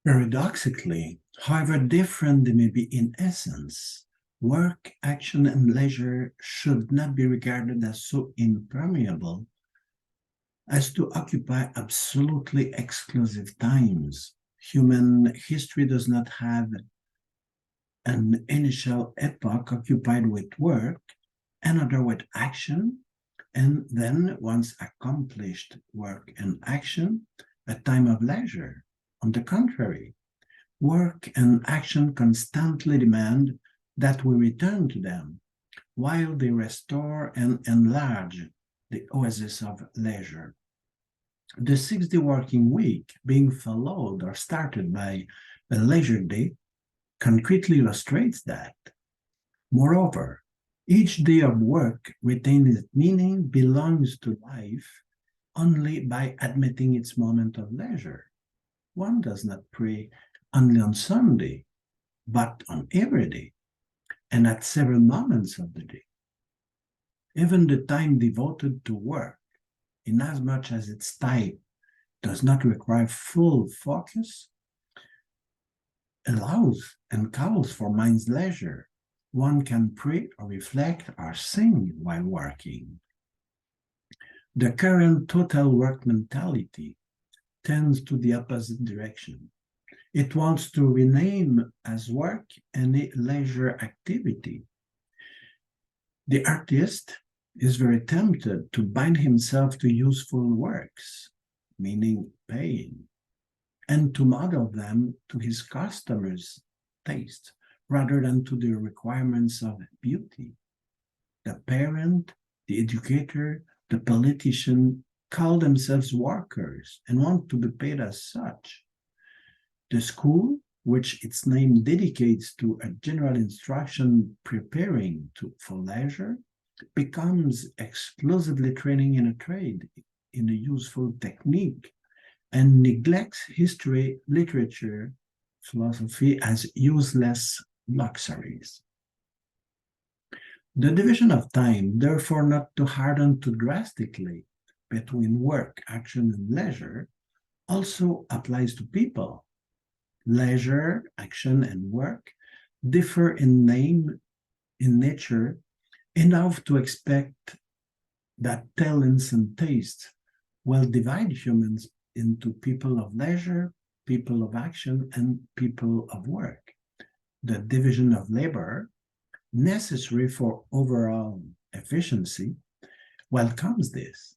Paradoxically, however different they may be in essence, work, action, and leisure should not be regarded as so impermeable as to occupy absolutely exclusive times. Human history does not have an initial epoch occupied with work, another with action, and then, once accomplished work and action, a time of leisure. On the contrary, work and action constantly demand that we return to them, while they restore and enlarge the oasis of leisure. The 6-day working week being followed or started by a leisure day concretely illustrates that. Moreover, each day of work retains its meaning, belongs to life only by admitting its moment of leisure. One does not pray only on Sunday, but on every day, and at several moments of the day. Even the time devoted to work, inasmuch as its type does not require full focus, allows and calls for mind's leisure. One can pray or reflect or sing while working. The current total work mentality tends to the opposite direction. It wants to rename as work any leisure activity. The artist is very tempted to bind himself to useful works, meaning paying, and to model them to his customers' taste rather than to the requirements of beauty. The parent, the educator, the politician call themselves workers and want to be paid as such. The school, which its name dedicates to a general instruction preparing for leisure, becomes exclusively training in a trade, in a useful technique, and neglects history, literature, philosophy as useless luxuries. The division of time, therefore, not to harden too drastically between work, action, and leisure, also applies to people. Leisure, action, and work differ in name, in nature, enough to expect that talents and tastes will divide humans into people of leisure, people of action, and people of work. The division of labor, necessary for overall efficiency, welcomes this.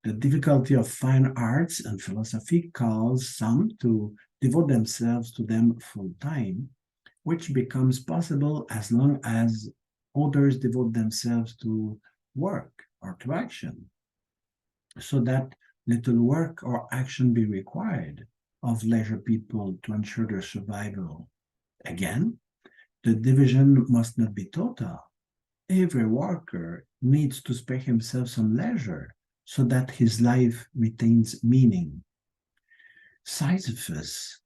The difficulty of fine arts and philosophy calls some to devote themselves to them full time, which becomes possible as long as others devote themselves to work or to action, so that little work or action be required of leisure people to ensure their survival. Again, the division must not be total. Every worker needs to spare himself some leisure so that his life retains meaning. Sisyphus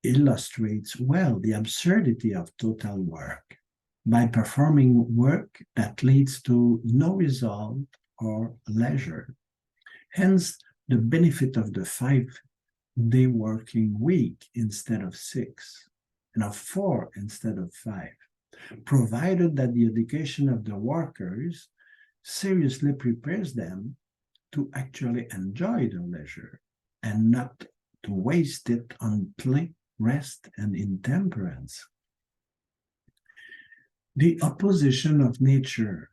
illustrates well the absurdity of total work by performing work that leads to no result or leisure. Hence, the benefit of the 5-day working week instead of 6, and of 4 instead of 5, provided that the education of the workers seriously prepares them to actually enjoy their leisure and not to waste it on play, rest, and intemperance. The opposition of nature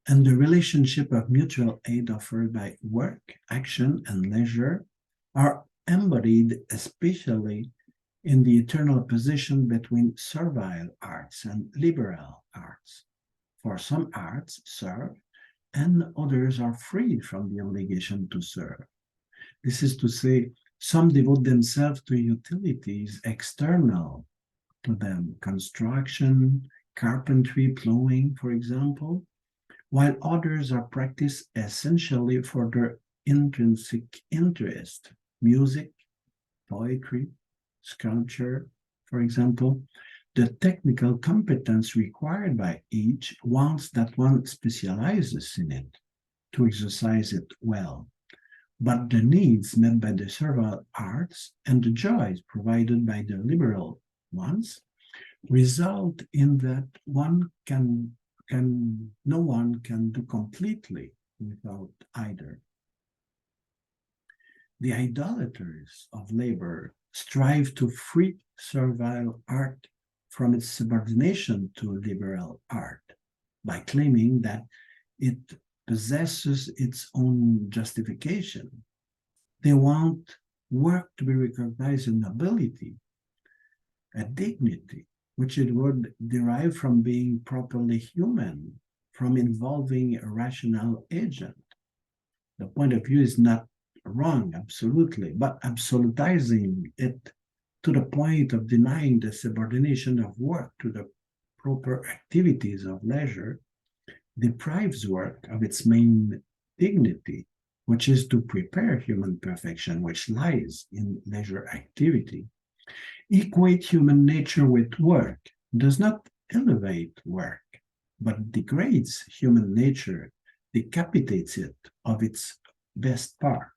and the relationship of mutual aid offered by work, action, and leisure are embodied especially in the eternal opposition between servile arts and liberal arts. For some arts serve, and others are freed from the obligation to serve. This is to say, some devote themselves to utilities external to them, construction, carpentry, plowing, for example, while others are practiced essentially for their intrinsic interest, music, poetry, sculpture, for example. The technical competence required by each wants that one specializes in it to exercise it well. but the needs met by the servile arts and the joys provided by the liberal ones result in that no one can do completely without either. The idolaters of labor strive to free servile art from its subordination to liberal art by claiming that it possesses its own justification. They want work to be recognized in nobility, a dignity, which it would derive from being properly human, from involving a rational agent. The point of view is not wrong, absolutely, but absolutizing it to the point of denying the subordination of work to the proper activities of leisure deprives work of its main dignity, which is to prepare human perfection, which lies in leisure activity. Equate human nature with work does not elevate work, but degrades human nature, decapitates it of its best part.